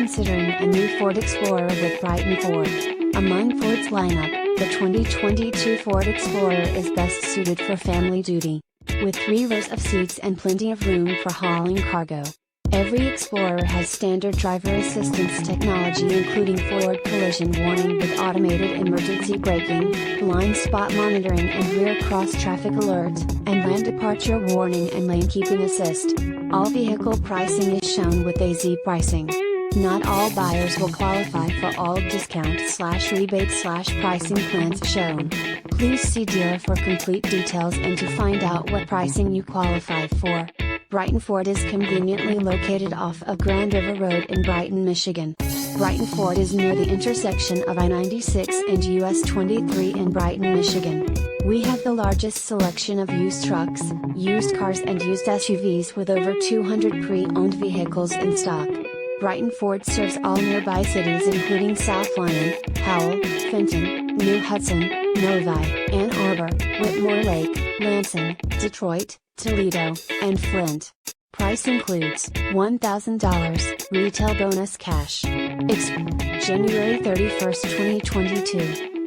considering a new Ford Explorer with Brighton Ford. Among Ford's lineup, the 2022 Ford Explorer is best suited for family duty. With 3 rows of seats and plenty of room for hauling cargo. Every Explorer has standard driver assistance technology including forward collision warning with automated emergency braking, blind spot monitoring and rear cross-traffic alert, and lane departure warning and lane keeping assist. All vehicle pricing is shown with AZ pricing. Not all buyers will qualify for all discount/rebate/pricing plans shown. Please see dealer for complete details and to find out what pricing you qualify for. Brighton Ford is conveniently located off of Grand River Road in Brighton, Michigan. Brighton Ford is near the intersection of I-96 and US 23 in Brighton, Michigan. We have the largest selection of used trucks, used cars and used SUVs with over 200 pre-owned vehicles in stock. Brighton Ford serves all nearby cities including South Lyon, Howell, Fenton, New Hudson, Novi, Ann Arbor, Whitmore Lake, Lansing, Detroit, Toledo, and Flint. Price includes $1,000 retail bonus cash. January 31, 2022.